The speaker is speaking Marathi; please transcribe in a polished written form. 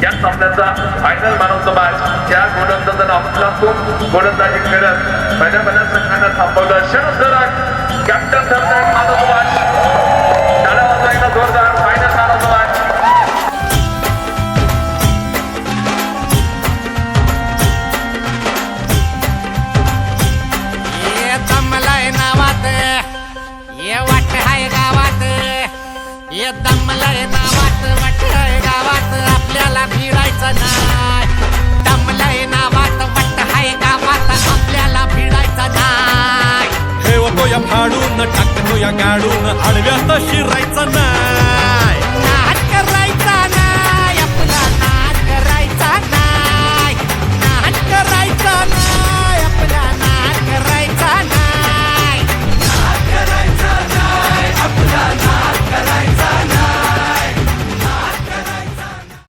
या सामन्याचा final man of the match या गोलंदाजाने आपल्यातून गोलंदाजी करत पहिल्या संघाने थांबवलं. शरद दराक कॅप्टन ठरतोय मॅन ऑफ द मॅच. त्याला वाजवायला जोरदार final man of the match. ये दमलय नावात वाट आहे गावात आपल्याला भिडायचं नाही. दमलय नावात वाट आहे गावात आपल्याला भिडायचं नाही. ठेवतो या फाडून टाकतो या गाडून आडव्यात शिरायचं नाही.